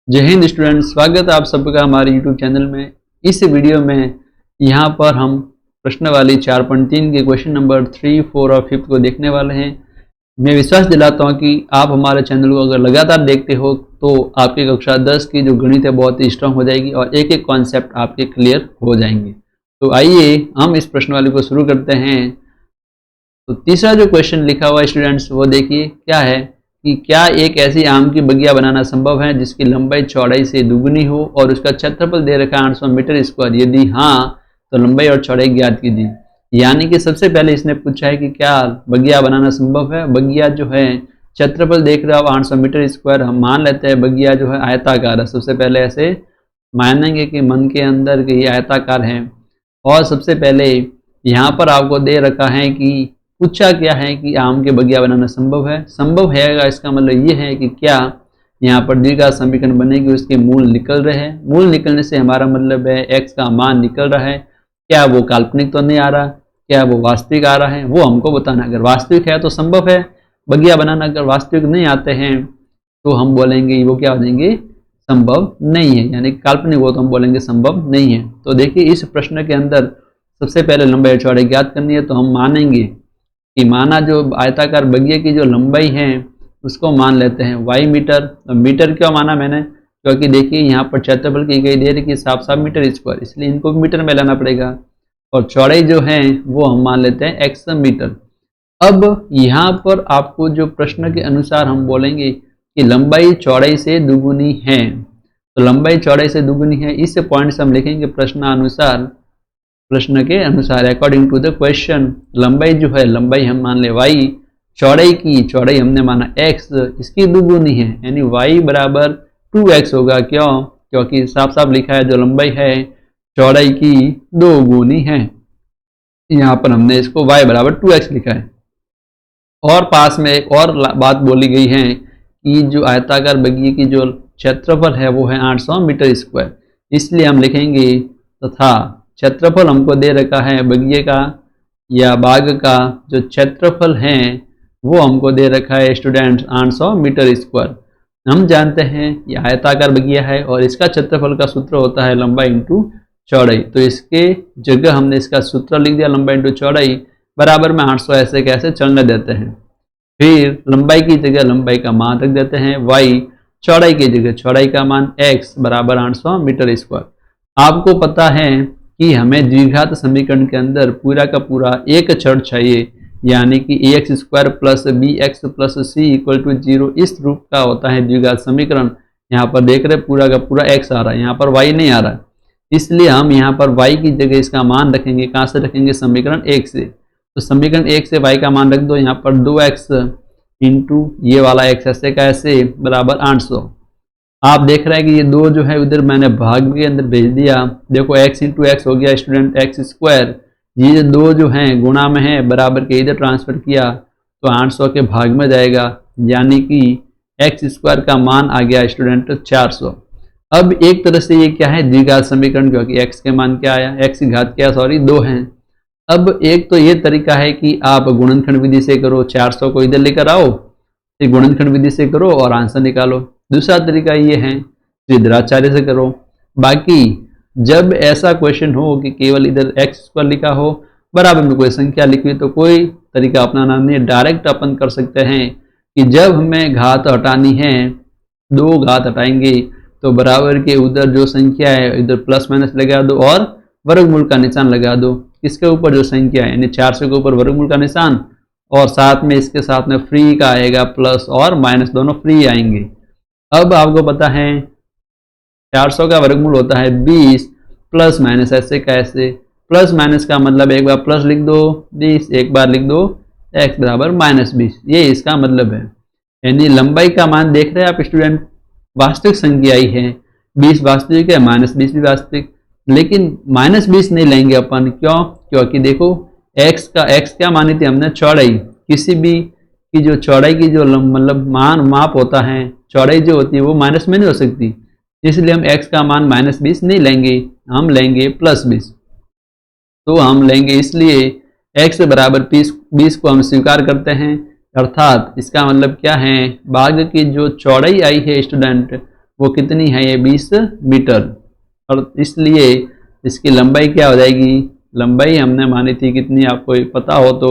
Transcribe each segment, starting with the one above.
जय हिंद स्टूडेंट, स्वागत है आप सबका हमारे यूट्यूब चैनल में। इस वीडियो में यहाँ पर हम प्रश्नावली 4.3 के क्वेश्चन नंबर 3, 4 और 5 को देखने वाले हैं। मैं विश्वास दिलाता हूँ कि आप हमारे चैनल को अगर लगातार देखते हो तो आपकी कक्षा 10 की जो गणित है बहुत ही स्ट्रांग हो जाएगी और एक एक कॉन्सेप्ट आपके क्लियर हो जाएंगे। तो आइए हम इस प्रश्नावली को शुरू करते हैं। तो तीसरा जो क्वेश्चन लिखा हुआ है स्टूडेंट्स, वो देखिए क्या है कि क्या एक ऐसी आम की बगिया बनाना संभव है जिसकी लंबाई चौड़ाई से दुगुनी हो और उसका क्षेत्रफल दे रखा है 800 मीटर स्क्वायर। यदि हाँ तो लंबाई और चौड़ाई ज्ञात कीजिए। यानी कि सबसे पहले इसने पूछा है कि क्या बगिया बनाना संभव है। बगिया जो है क्षेत्रफल देख रहा हो 800 मीटर स्क्वायर, हम मान लेते हैं बगिया जो है आयताकार है। सबसे पहले ऐसे मानेंगे कि मन के अंदर कि ये आयताकार है। और सबसे पहले यहाँ पर आपको दे रखा है कि पूछा क्या है कि आम के बगिया बनाना संभव है। संभव है इसका मतलब ये है कि क्या यहाँ पर द्विघात समीकरण बनेगी, उसके मूल निकल रहे हैं। मूल निकलने से हमारा मतलब है x का मान निकल रहा है। क्या वो काल्पनिक तो नहीं आ रहा, क्या वो वास्तविक आ रहा है, वो हमको बताना। अगर वास्तविक है तो संभव है बगिया बनाना, अगर वास्तविक नहीं आते हैं तो हम बोलेंगे वो क्या हो जाएंगे, संभव नहीं है। यानी काल्पनिक हो तो हम बोलेंगे संभव नहीं है। तो देखिए इस प्रश्न के अंदर सबसे पहले लंबाई और चौड़ाई ज्ञात करनी है। तो हम मानेंगे कि माना जो आयताकार बगिया की जो लंबाई है उसको मान लेते हैं y मीटर। तो मीटर क्यों माना मैंने, क्योंकि देखिए यहाँ पर क्षेत्रफल की गई दे रही कि 7 मीटर स्क्वायर, इसलिए इनको मीटर में लाना पड़ेगा। और चौड़ाई जो है वो हम मान लेते हैं x मीटर। अब यहाँ पर आपको जो प्रश्न के अनुसार हम बोलेंगे कि लंबाई चौड़ाई से दुगुनी है, तो लंबाई चौड़ाई से दुगुनी है, इस पॉइंट से हम लिखेंगे प्रश्न के अनुसार अकॉर्डिंग टू द क्वेश्चन। लंबाई जो है लंबाई हम मान ले y, चौड़ाई की चौड़ाई हमने माना x, इसकी दुगुनी है यानी y बराबर 2x होगा। क्यों, क्योंकि साफ साफ लिखा है जो लंबाई है चौड़ाई की 2 गुनी है। यहाँ पर हमने इसको y बराबर 2x लिखा है। और पास में एक और बात बोली गई है कि जो आयताकार बगिए की जो क्षेत्रफल है वो है 800 मीटर स्क्वायर, इसलिए हम लिखेंगे तथा क्षेत्रफल हमको दे रखा है बगिए का या बाग का जो क्षेत्रफल है वो हमको दे रखा है स्टूडेंट्स 800 मीटर स्क्वायर। हम जानते हैं ये आयताकार बगिया है और इसका क्षेत्रफल का सूत्र होता है लंबाई इंटू चौड़ाई। तो इसके जगह हमने इसका सूत्र लिख दिया लंबाई इंटू चौड़ाई बराबर में 800 ऐसे कैसे चलने देते हैं। फिर लंबाई की जगह लंबाई का मान रख देते हैं y, चौड़ाई की जगह चौड़ाई का मान x बराबर 800 मीटर स्क्वायर। आपको पता है कि हमें द्विघात समीकरण के अंदर पूरा का पूरा एक चर चाहिए, यानी कि ax square plus bx plus c equal to 0, इस रूप का होता है द्विघात समीकरण। यहाँ पर देख रहे पूरा का पूरा x आ रहा है, यहाँ पर y नहीं आ रहा, इसलिए हम यहाँ पर y की जगह इसका मान रखेंगे। कहाँ से रखेंगे, समीकरण 1 से। तो समीकरण 1 से y का मान रख दो, यहाँ पर 2x इंटू ये वाला x ऐसे का ऐसे बराबर 800। आप देख रहे हैं कि ये 2 जो है उधर मैंने भाग के अंदर भेज दिया। देखो x इंटू एक्स हो गया स्टूडेंट x स्क्वायर, ये 2 जो हैं गुणा में है बराबर के इधर ट्रांसफर किया तो 800 के भाग में जाएगा, यानी कि x स्क्वायर का मान आ गया स्टूडेंट 400। अब एक तरह से ये क्या है द्विघात समीकरण, क्योंकि x के मान क्या आया, x की घात क्या सॉरी 2 हैं। अब एक तो ये तरीका है कि आप गुणनखंड विधि से करो, 400 को इधर लेकर आओ, फिर गुणनखंड विधि से करो और आंसर निकालो। दूसरा तरीका ये है त्रिज्याचार्य से करो। बाकी जब ऐसा क्वेश्चन हो कि केवल इधर x पर लिखा हो बराबर में कोई संख्या लिखी हुई, तो कोई तरीका अपनाना नहीं है। डायरेक्ट अपन कर सकते हैं कि जब हमें घात हटानी है, 2 घात हटाएंगे तो बराबर के उधर जो संख्या है इधर प्लस माइनस लगा दो और वर्गमूल का निशान लगा दो। इसके ऊपर जो संख्या है यानी 400 के ऊपर वर्गमूल का निशान और साथ में इसके साथ में फ्री का आएगा, प्लस और माइनस दोनों फ्री आएंगे। अब आपको पता है 400 का वर्गमूल होता है 20 प्लस माइनस ऐसे का ऐसे। प्लस माइनस का मतलब एक बार प्लस लिख दो 20, एक बार लिख दो x बराबर -20, ये इसका मतलब है। यानी लंबाई का मान देख रहे हैं आप स्टूडेंट, वास्तविक संख्या ही है, 20 वास्तविक है, -20 भी वास्तविक, लेकिन -20 नहीं लेंगे अपन। क्यों, क्योंकि देखो x क्या मानी थी हमने, चौड़ाई। किसी भी की जो चौड़ाई की जो मतलब माप होता है, चौड़ाई जो होती है वो माइनस में नहीं हो सकती, इसलिए हम x का मान -20 नहीं लेंगे, हम लेंगे +20। तो हम लेंगे इसलिए x बराबर 20 को हम स्वीकार करते हैं। अर्थात इसका मतलब क्या है, भाग की जो चौड़ाई आई है स्टूडेंट वो कितनी है, ये 20 मीटर। और इसलिए इसकी लंबाई क्या हो जाएगी, लंबाई हमने मानी थी कितनी, आपको पता हो तो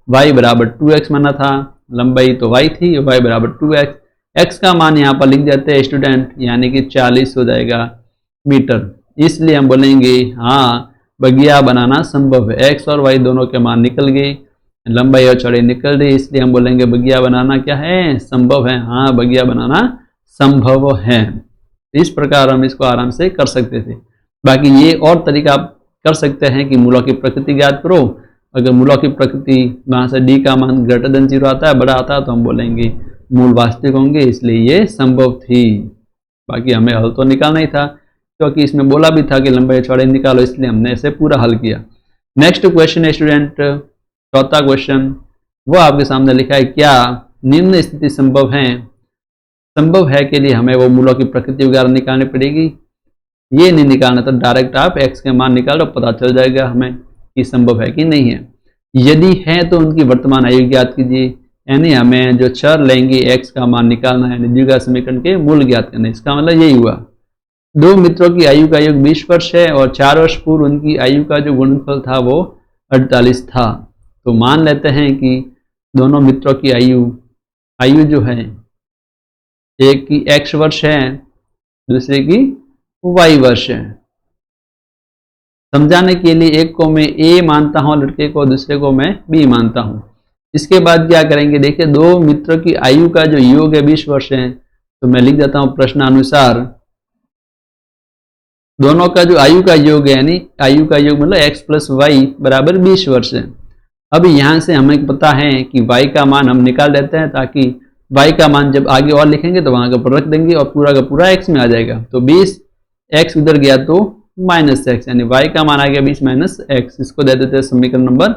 y बराबर 2x माना था, लंबाई तो y थी, y बराबर 2x, x का मान यहाँ पर लिख देते हैं स्टूडेंट, यानी कि 40 हो जाएगा मीटर। इसलिए हम बोलेंगे हाँ बगिया बनाना संभव है। x और y दोनों के मान निकल गए, लंबाई और चौड़ाई निकल रही, इसलिए हम बोलेंगे बगिया बनाना क्या है, संभव है। हाँ बगिया बनाना संभव है। इस प्रकार हम इसको आराम से कर सकते थे। बाकी ये और तरीका आप कर सकते हैं कि मूलों की प्रकृति ज्ञात करो। अगर मूलों की प्रकृति वहाँ से d का मान ग्रेटर देन 0 आता है, बड़ा आता है, तो हम बोलेंगे मूल वास्तविक होंगे, इसलिए ये संभव थी। बाकी हमें हल तो निकालना ही था, क्योंकि इसमें बोला भी था कि लंबाई चौड़ाई निकालो, इसलिए हमने इसे पूरा हल किया। नेक्स्ट क्वेश्चन है स्टूडेंट, चौथा क्वेश्चन, वो आपके सामने लिखा है, क्या निम्न स्थिति संभव है। संभव है के लिए हमें वो मूलों की प्रकृति वगैरह निकालनी पड़ेगी। ये नहीं निकालना तो डायरेक्ट आप x के मान निकालो, पता चल जाएगा हमें कि संभव है कि नहीं है। यदि है तो उनकी वर्तमान आयु ज्ञात कीजिए, यानी हमें जो चर लेंगे x का मान निकालना है, द्विघात समीकरण के मूल ज्ञात करना है। इसका मतलब यही हुआ, दो मित्रों की आयु का योग 20 वर्ष है और 4 वर्ष पूर्व उनकी आयु का जो गुणनफल था वो 48 था। तो मान लेते हैं कि दोनों मित्रों की आयु जो है, एक की x वर्ष है, दूसरे की y वर्ष है। समझाने के लिए एक को मैं a मानता हूं लड़के को, दूसरे को मैं b मानता हूं। इसके बाद क्या करेंगे, देखिए दो मित्रों की आयु का जो योग है 20 वर्ष है, तो मैं लिख देता हूं प्रश्नानुसार दोनों का जो आयु का योग है, यानी आयु का योग मतलब x प्लस वाई बराबर 20 वर्ष है। अब यहां से हमें पता है कि y का मान हम निकाल देते हैं, ताकि y का मान जब आगे और लिखेंगे तो वहां के ऊपर रख देंगे और पूरा का पूरा x में आ जाएगा। तो 20 x उधर गया तो माइनस एक्स, यानी y का मान आ गया 20 माइनस एक्स। इसको दे देते हैं समीकरण नंबर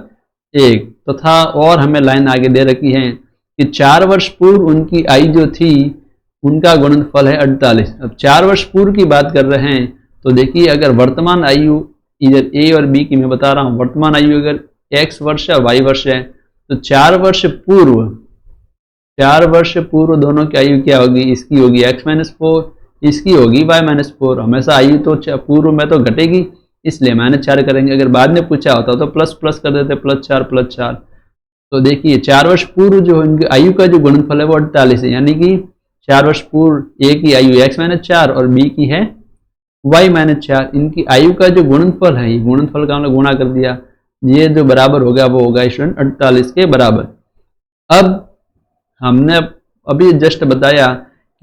1। तथा और हमें लाइन आगे दे रखी है कि 4 वर्ष पूर्व उनकी आयु जो थी उनका गुणनफल है 48। अब 4 वर्ष पूर्व की बात कर रहे हैं, तो देखिए अगर वर्तमान आयु इधर a और b की मैं बता रहा हूँ, वर्तमान आयु अगर x वर्ष है y वर्ष है, तो 4 वर्ष पूर्व दोनों की आयु क्या होगी, इसकी होगी x माइनस 4, इसकी होगी y माइनस 4। हमेशा आयु तो पूर्व में तो घटेगी, इसलिए -4 करेंगे। अगर बाद में पूछा होता तो प्लस प्लस कर देते, +4 तो देखिए 4 वर्ष पूर्व जो इनकी आयु का जो गुणनफल है वो 48 है, यानी कि 4 वर्ष पूर्व a की आयु x माइनस 4 और b की है y माइनस 4। इनकी आयु का जो गुणनफल है, गुणनफल का हमने गुणा कर दिया, ये जो बराबर होगा वो होगा स्टूडेंट 48 के बराबर। अब हमने अभी जस्ट बताया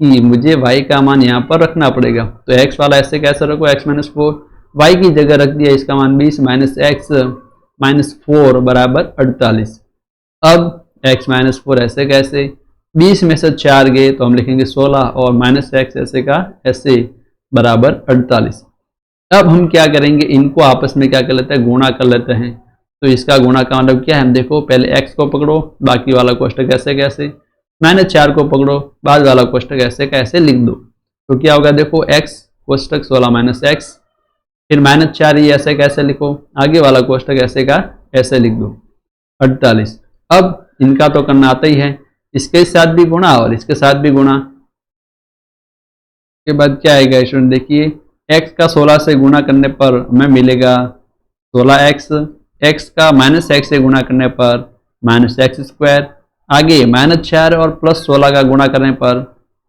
कि मुझे y का मान यहाँ पर रखना पड़ेगा, तो x वाला ऐसे कैसे रखो, x माइनस 4, y की जगह रख दिया इसका मान 20 माइनस एक्स माइनस 4 बराबर 48। अब x माइनस 4 ऐसे कैसे, 20 में से 4 गए तो हम लिखेंगे 16 और माइनस एक्स ऐसे का ऐसे बराबर 48। अब हम क्या करेंगे, इनको आपस में क्या कर लेते हैं, गुणा कर लेते हैं। तो इसका गुणा का मतलब क्या है, हम देखो पहले x को पकड़ो, बाकी वाला कोष्टक ऐसे कैसे, -4 को पकड़ो, बाद वाला कोष्टक ऐसे कैसे लिख दो। तो क्या होगा, देखो x कोष्टक 16 माइनस एक्स, फिर -4 ये ऐसे कैसे लिखो, आगे वाला कोष्टक ऐसे का ऐसे लिख दो 48। अब इनका तो करना आता ही है, इसके साथ भी गुणा और इसके साथ भी गुणा। के बाद क्या आएगा स्टूडेंट, देखिए x का 16 से गुणा करने पर हमें मिलेगा 16x, x का -x से गुणा करने पर -x², आगे -4 और +16 का गुणा करने पर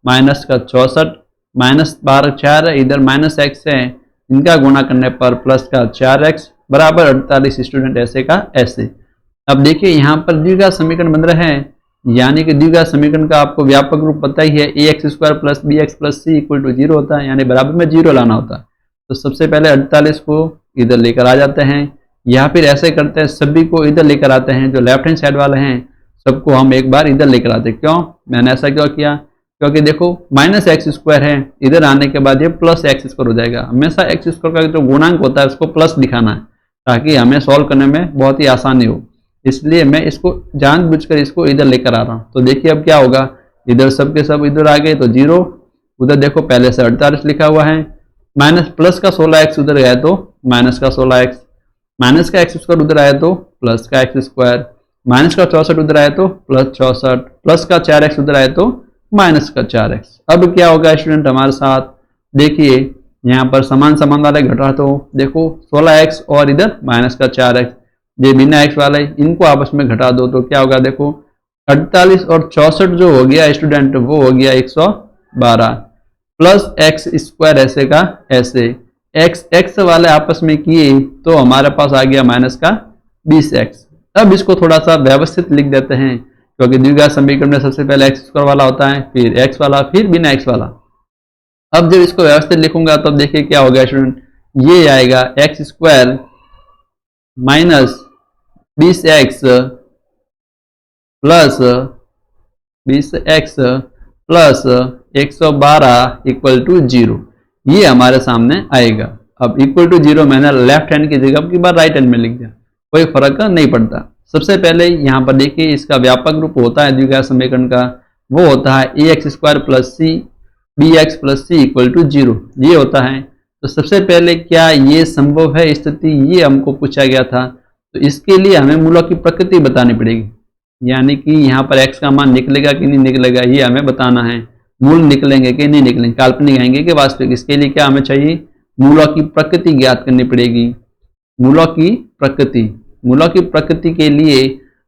-64, -12 इधर -x है, इनका गुणा करने पर +4x बराबर 48 स्टूडेंट ऐसे का ऐसे। अब देखिए यहाँ पर द्विघात समीकरण बन रहे हैं, यानी कि द्विघात समीकरण का आपको व्यापक रूप पता ही है, ax² + bx + c = 0 होता है, यानी बराबर में 0 लाना होता है। तो सबसे पहले 48 को इधर लेकर आ जाते हैं, या फिर ऐसे करते हैं सभी को इधर लेकर आते हैं, जो लेफ्ट हैंड साइड वाले हैं सबको हम एक बार इधर लेकर आते हैं। क्यों, मैंने ऐसा क्यों किया, क्योंकि देखो -x² है, इधर आने के बाद ये +x² हो जाएगा। हमेशा x² का जो गुणांक होता है उसको प्लस दिखाना है, ताकि हमें सॉल्व करने में बहुत ही आसानी हो, इसलिए मैं इसको जानबूझकर इसको इधर लेकर आ रहा हूँ। तो देखिए अब क्या होगा, इधर सब के सब इधर आ गए तो 0, उधर देखो पहले से 48 लिखा हुआ है, माइनस प्लस का 16x उधर गया तो माइनस का 16x, माइनस का x² उधर आया तो प्लस का x², माइनस का 64 उधर आया तो +64, प्लस का 4x उधर आया तो माइनस का 4x। अब क्या होगा स्टूडेंट हमारे साथ, देखिए यहाँ पर समान समान वाले घटा, तो देखो 16x और इधर माइनस का 4x, ये बिना x वाले इनको आपस में घटा दो तो क्या होगा, देखो 48 और 64 जो हो गया स्टूडेंट वो हो गया 112 प्लस एक्स स्क्वायर ऐसे का ऐसे, एक्स वाले आपस में किए तो हमारे पास आ गया माइनस का 20x। अब इसको थोड़ा सा व्यवस्थित लिख देते हैं, क्योंकि द्विघात समीकरण में सबसे पहले एक्स स्क्वायर वाला होता है, फिर एक्स वाला, फिर बिना एक्स वाला। अब जब इसको व्यवस्थित लिखूंगा तब देखिए क्या हो गया स्टूडेंट, ये आएगा x square minus 20x plus 20x plus 112 equal to 0, ये हमारे सामने आएगा। अब इक्वल टू 0 मैंने लेफ्ट हैंड की जगह की बार राइट हैंड में लिख दिया, कोई फर्क नहीं पड़ता। सबसे पहले यहाँ पर देखिए इसका व्यापक रूप होता है द्विघात समीकरण का, वो होता है ax square plus C bx plus C equal to 0, ये होता है। तो सबसे पहले क्या ये संभव है स्थिति, ये हमको पूछा गया था, तो इसके लिए हमें मूलों की प्रकृति बतानी पड़ेगी, यानी कि यहाँ पर x का मान निकलेगा कि नहीं निकलेगा ये हमें बताना है, मूल निकलेंगे कि नहीं निकलेंगे, काल्पनिक आएंगे कि वास्तविक। इसके लिए क्या हमें चाहिए, मूलों की प्रकृति ज्ञात करनी पड़ेगी। मूलों की प्रकृति के लिए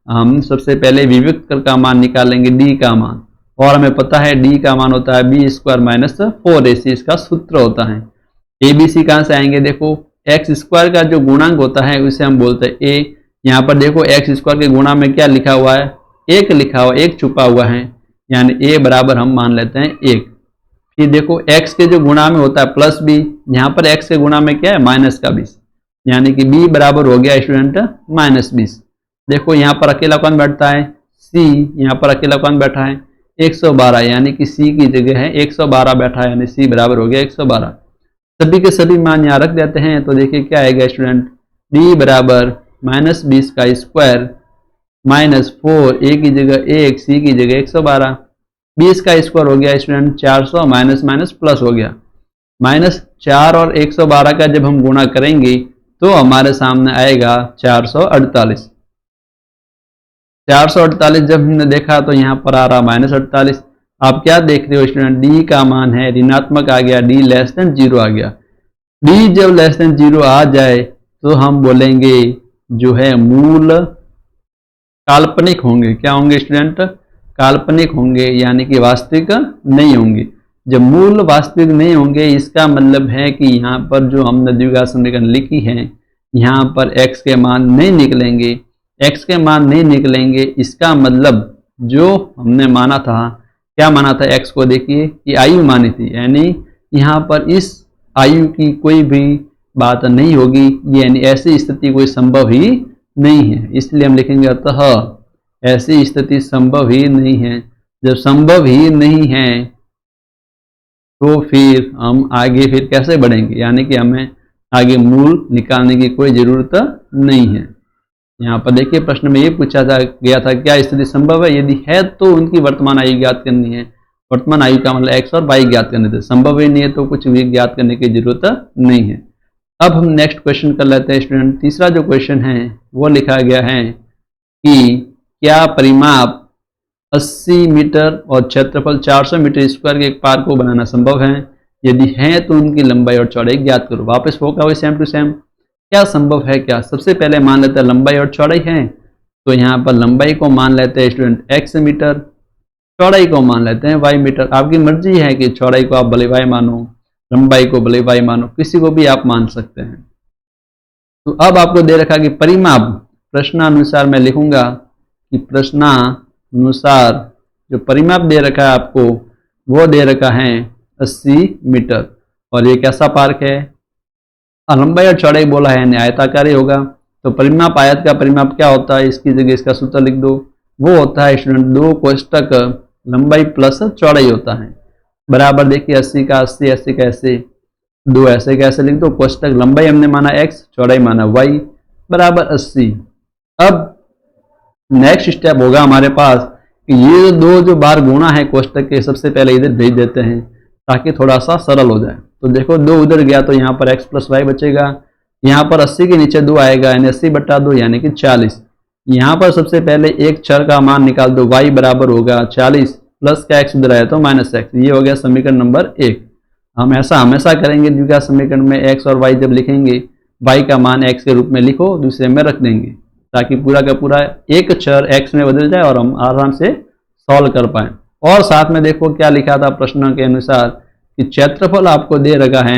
हम सबसे पहले विविक्त का मान निकालेंगे, डी का मान, और हमें पता है डी का मान होता है बी स्क्वायर माइनस 4ac, इसका सूत्र होता है। ए बी सी कहाँ से आएंगे, देखो एक्स स्क्वायर का जो गुणांक होता है उसे हम बोलते हैं ए। यहाँ पर देखो एक्स स्क्वायर के गुणा में क्या लिखा हुआ है, एक लिखा हुआ, एक छुपा हुआ है, यानी ए बराबर हम मान लेते हैं 1। फिर देखो एक्स के जो गुणा में होता है प्लस बी, यहाँ पर एक्स के गुणा में क्या है माइनस का 20, यानी कि बी बराबर हो गया स्टूडेंट माइनस 20। देखो यहाँ पर अकेला कौन बैठता है, सी, यहाँ पर अकेला कौन बैठा है 112, यानी कि सी की जगह है 112 बैठा है, यानी सी बराबर हो गया 112। सभी के सभी मान यहाँ रख देते हैं, तो देखिए क्या आएगा स्टूडेंट, डी बराबर माइनस 20 का स्क्वायर माइनस 4, ए की जगह 1, सी की जगह 112, 20 का स्क्वायर हो गया स्टूडेंट 400, माइनस माइनस प्लस हो गया, माइनस 4 और 112 का जब हम गुणा करेंगे तो हमारे सामने आएगा 448। 448 जब हमने देखा तो यहाँ पर आ रहा माइनस 48। आप क्या देख रहे हो स्टूडेंट, डी का मान है ऋणात्मक आ गया, डी लेस देन 0 आ गया। डी जब लेस देन 0 आ जाए तो हम बोलेंगे जो है मूल काल्पनिक होंगे। क्या होंगे स्टूडेंट, काल्पनिक होंगे, यानी कि वास्तविक नहीं होंगे। जब मूल वास्तविक नहीं होंगे इसका मतलब है कि यहाँ पर जो हमने द्विघात समीकरण लिखी है यहाँ पर x के मान नहीं निकलेंगे, x के मान नहीं निकलेंगे, इसका मतलब जो हमने माना था, क्या माना था x को, देखिए कि आयु मानी थी, यानी यहाँ पर इस आयु की कोई भी बात नहीं होगी, यानी ऐसी स्थिति कोई संभव ही नहीं है। इसलिए हम लिखेंगे अतः ऐसी स्थिति संभव ही नहीं है। जब संभव ही नहीं है तो फिर हम आगे फिर कैसे बढ़ेंगे, यानी कि हमें आगे मूल निकालने की कोई जरूरत नहीं है। यहाँ पर देखिए प्रश्न में ये पूछा गया था क्या स्थिति संभव है, यदि है तो उनकी वर्तमान आयु ज्ञात करनी है। वर्तमान आयु का मतलब x और y ज्ञात करने थे, संभव ही नहीं है तो कुछ भी ज्ञात करने की जरूरत नहीं है। अब हम नेक्स्ट क्वेश्चन कर लेते हैं स्टूडेंट। तीसरा जो क्वेश्चन है वो लिखा गया है कि क्या परिमाप 80 मीटर और क्षेत्रफल 400 मीटर स्क्वायर के एक पार्क को बनाना संभव है, यदि है तो उनकी लंबाई और चौड़ाई ज्ञात करो। वापस होगा वही सेम टू सेम, क्या संभव है क्या। सबसे पहले मान लेते हैं लंबाई और चौड़ाई है, तो यहाँ पर लंबाई को मान लेते हैं स्टूडेंट x मीटर, चौड़ाई को मान लेते हैं y मीटर। आपकी मर्जी है कि चौड़ाई को आप भले y मानो, लंबाई को भले y मानो, किसी को भी आप मान सकते हैं। तो अब आपको दे रखा कि परिमाप, प्रश्नानुसार मैं लिखूंगा कि प्रश्नानुसार जो परिमाप दे रखा है आपको वो दे रखा है 80 मीटर, और ये कैसा पार्क है, लंबाई और चौड़ाई बोला है यानी आयताकार होगा। तो परिमाप, आयत का परिमाप क्या होता है, इसकी जगह इसका सूत्र लिख दो, वो होता है स्टूडेंट 2 कोष्टक लंबाई प्लस चौड़ाई होता है, बराबर देखिए 80 का 80, 80 का ऐसे, 2 ऐसे कैसे लिख दो, कोष्टक लंबाई हमने माना x, चौड़ाई माना y, बराबर 80। अब नेक्स्ट स्टेप होगा हमारे पास कि ये दो जो बार गुणा है कोष्टक के, सबसे पहले इधर भेज देते हैं ताकि थोड़ा सा सरल हो जाए। तो देखो 2 उधर गया तो यहाँ पर x प्लस वाई बचेगा, यहाँ पर 80 के नीचे 2 आएगा यानी 80 बटा 2 यानी कि 40। यहाँ पर सबसे पहले एक चर का मान निकाल दो, y बराबर होगा 40 प्लस का x उधर आया तो माइनस x, ये हो गया समीकरण नंबर 1। हम ऐसा हमेशा करेंगे द्विघात समीकरण में x और y जब लिखेंगे y का मान x के रूप में लिखो, दूसरे में रख देंगे ताकि पूरा का पूरा एक चर x में बदल जाए और हम आराम से सॉल्व कर पाए। और साथ में देखो क्या लिखा था प्रश्न के अनुसार कि क्षेत्रफल आपको दे रखा है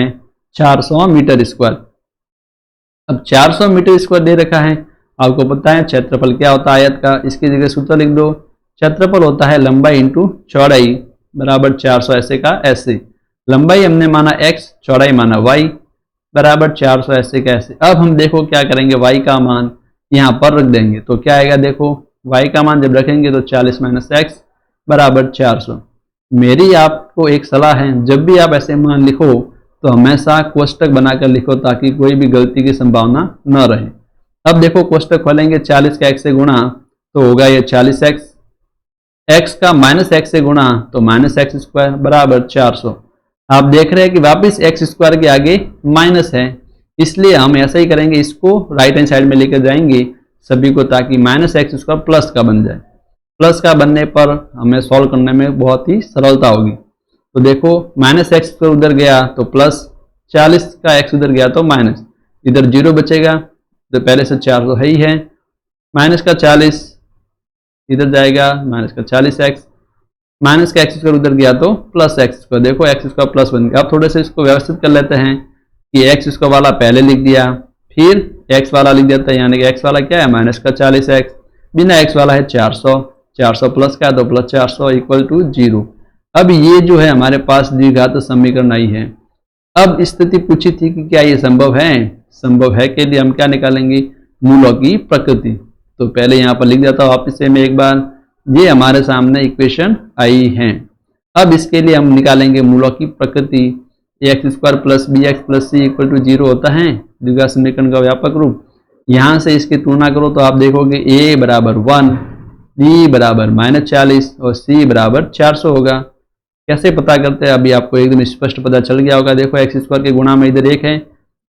400 मीटर स्क्वायर। अब 400 मीटर स्क्वायर दे रखा है, आपको पता है क्षेत्रफल क्या होता है आयत का, इसकी जगह सूत्र लिख दो। क्षेत्रफल होता है लंबाई इंटू चौड़ाई बराबर 400 ऐसे का ऐसे। लंबाई हमने माना x, चौड़ाई माना y बराबर 400 ऐसे का ऐसे। अब हम देखो क्या करेंगे, y का मान यहाँ पर रख देंगे तो क्या आएगा, देखो y का मान जब रखेंगे तो 40 माइनस x बराबर 400। मेरी आपको एक सलाह है, जब भी आप ऐसे मान लिखो तो हमेशा कोष्टक बनाकर लिखो ताकि कोई भी गलती की संभावना न रहे। अब देखो कोष्टक खोलेंगे, 40 का x से गुणा तो होगा ये 40x, x का माइनस x से गुणा तो माइनस एक्स स्क्वायर बराबर 400। आप देख रहे हैं कि वापस एक्स स्क्वायर के आगे माइनस है, इसलिए हम ऐसा ही करेंगे, इसको राइट हैंड साइड में लेकर जाएंगे सभी को ताकि माइनस एक्स स्क्वायर प्लस का बन जाए। प्लस का बनने पर हमें सॉल्व करने में बहुत ही सरलता होगी। तो देखो माइनस एक्स स्क्वायर उधर गया तो प्लस, 40 का एक्स उधर गया तो माइनस, इधर जीरो बचेगा तो पहले से 400 है ही है, माइनस का 40 इधर जाएगा माइनस का 40x, माइनस का एक्स स्क्वायर उधर गया तो प्लस एक्स स्क्वायर, देखो एक्स स्क्वायर प्लस बन गया। अब थोड़े से इसको व्यवस्थित कर लेते हैं कि एक्स स्क्वायर वाला पहले लिख दिया, फिर एक्स वाला लिख देता है, यानी कि एक्स वाला क्या है माइनस का 40x, बिना एक्स वाला है 400, 400 प्लस का तो प्लस 400 इक्वल टू 0। अब ये जो है हमारे पास द्विघात समीकरण आई है। अब स्थिति पूछी थी कि क्या ये संभव है, संभव है के लिए हम क्या निकालेंगे, मूलों की प्रकृति। तो पहले यहाँ पर लिख देता हूँ वापिस से मैं एक बार, ये हमारे सामने इक्वेशन आई है। अब इसके लिए हम निकालेंगे मूलों की प्रकृति। X square plus B x plus C equal to 0 होता है द्विघात समीकरण का व्यापक रूप। यहाँ से इसकी तुलना करो तो आप देखोगे a बराबर 1, b बराबर -40 और c बराबर 400 होगा। कैसे पता करते हैं, अभी आपको एकदम स्पष्ट पता चल गया होगा। देखो एक्स स्क्वायर के गुणा में इधर 1 है,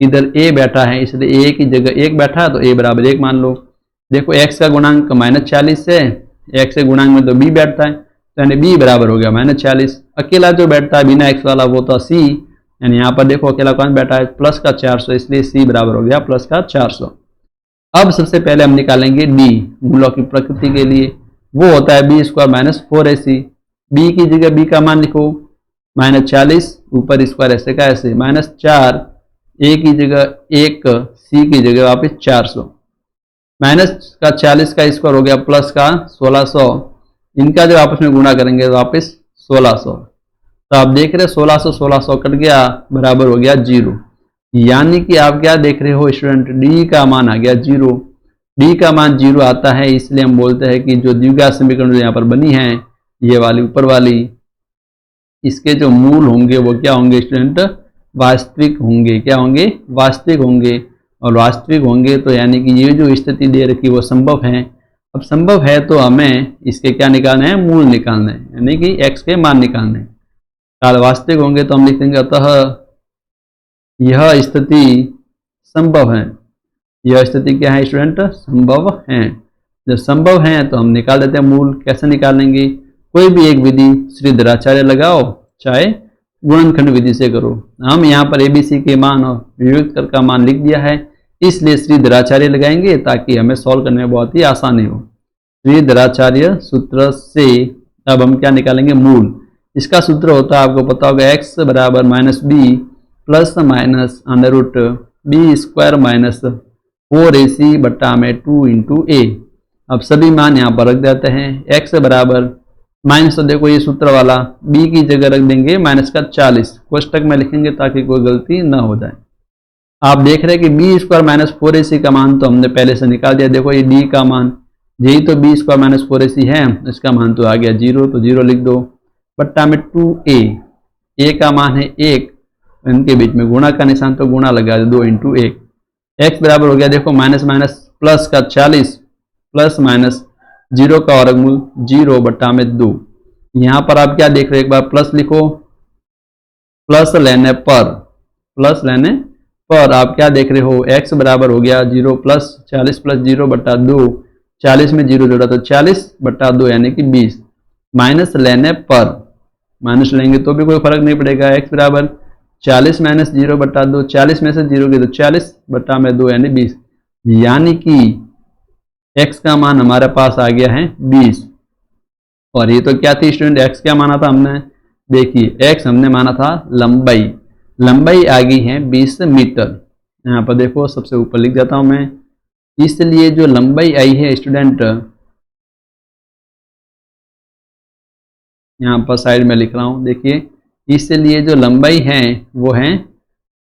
इधर a बैठा है, इसलिए a की जगह 1 बैठा है तो a बराबर 1 मान लो। देखो x का गुणांक -40 है, x के गुणांक में तो b बैठता है तो यानी b बराबर हो गया -40। अकेला जो बैठता है बिना x वाला वो तो c, यानी यहाँ पर देखो अकेला कौन बैठा है प्लस का 400, इसलिए c बराबर हो गया प्लस का 400। अब सबसे पहले हम निकालेंगे d मूलों की प्रकृति के लिए, वो होता है b square minus 4ac। b की जगह b का मान लिखो -40 ऊपर स्क्वायर ऐसे का ऐसे, -4 a की जगह 1 c की जगह वापिस 400, माइनस का 40 का स्क्वायर हो गया प्लस का 1600, इनका जो आपस में गुणा करेंगे वापस 1600। तो आप देख रहे 1600 1600 कट गया बराबर हो गया 0। यानी कि आप क्या देख रहे हो स्टूडेंट, d का मान आ गया 0। d का मान 0 आता है, इसलिए हम बोलते हैं कि जो द्विघात समीकरण जो यहाँ पर बनी है ये वाली ऊपर वाली, इसके जो मूल होंगे वो क्या होंगे स्टूडेंट, वास्तविक होंगे। क्या होंगे, वास्तविक होंगे। और वास्तविक होंगे तो यानी कि ये जो स्थिति दे रखी वो संभव है। अब संभव है तो हमें इसके क्या निकालना है, मूल निकालना है, यानी कि x के मान निकालने हैं। काल वास्तविक होंगे तो हम लिखेंगे अतः यह स्थिति संभव है। यह स्थिति क्या है स्टूडेंट, संभव है। जब संभव है तो हम निकाल देते हैं मूल। कैसे निकालेंगे, कोई भी एक विधि श्रीधराचार्य लगाओ चाहे गुणनखंड विधि से करो। हम यहाँ पर ABC के मान और वियुक्त कर का मान लिख दिया है, इसलिए श्रीधराचार्य लगाएंगे ताकि हमें सॉल्व करने में बहुत ही आसानी हो। श्रीधराचार्य सूत्र से अब हम क्या निकालेंगे, मूल। इसका सूत्र होता है आपको पता होगा x बराबर -b plus minus under root b square minus 4ac बट्टा में 2 इंटू a। अब सभी मान यहाँ पर रख देते हैं। x बराबर माइनस, तो देखो ये सूत्र वाला, b की जगह रख देंगे माइनस का 40, कोष्टक में लिखेंगे ताकि कोई गलती ना हो जाए। आप देख रहे हैं कि b स्क्वायर माइनस 4ac का मान तो हमने पहले से निकाल दिया। देखो ये d का मान, यही तो b स्क्वायर माइनस 4ac है, इसका मान तो आ गया 0, तो 0 लिख दो बट्टा में 2a, a का मान है 1, इनके बीच में गुणा का निशान तो गुणा लगा दो 2 इंटू 1। x बराबर हो गया देखो माइनस माइनस प्लस का 40 प्लस माइनस 0 का वर्गमूल 0 बट्टा में 2। यहाँ पर आप क्या देख रहे हो, एक बार प्लस लिखो, प्लस लेने पर आप क्या देख रहे हो, x बराबर हो गया 0 प्लस 40 प्लस 0 बट्टा 2, 40 में 0 जोड़ा तो 40 बट्टा 2 यानी कि 20। माइनस लेने पर, माइनस लेंगे तो भी कोई फर्क नहीं पड़ेगा। x बराबर 40 माइनस 0 बटा 2, 40 में से 0 गई तो 40 बटा में 2 यानी 20, यानी कि x का मान हमारे पास आ गया है 20। और ये तो क्या थी स्टूडेंट, x क्या माना था हमने, देखिए x हमने माना था लंबाई, लंबाई आ गई है 20 मीटर। यहाँ पर देखो सबसे ऊपर लिख देता हूं मैं, इसलिए जो लंबाई आई है स्टूडेंट, यहाँ पर साइड में लिख रहा हूं, देखिए इसलिए जो लंबाई है वो है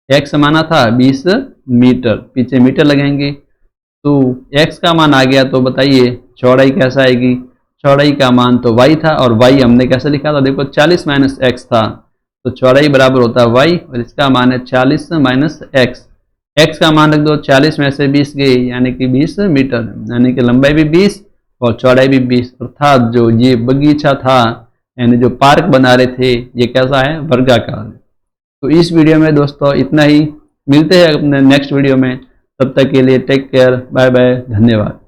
x माना था 20 मीटर, पीछे मीटर लगेंगे तो x का मान आ गया, तो बताइए चौड़ाई कैसा आएगी, चौड़ाई का मान तो y था और y हमने कैसे लिखा था, देखो 40 माइनस एक्स था, तो चौड़ाई बराबर होता है y और इसका मान है 40 माइनस एक्स, x का मान रख दो, 40 में से 20 गए यानी कि 20 मीटर, यानी कि लंबाई भी 20 और चौड़ाई भी 20, अर्थात जो ये बगीचा था यानी जो पार्क बना रहे थे ये कैसा है, वर्गाकार। तो इस वीडियो में दोस्तों इतना ही, मिलते हैं अपने नेक्स्ट वीडियो में, तब तक के लिए टेक केयर, बाय बाय, धन्यवाद।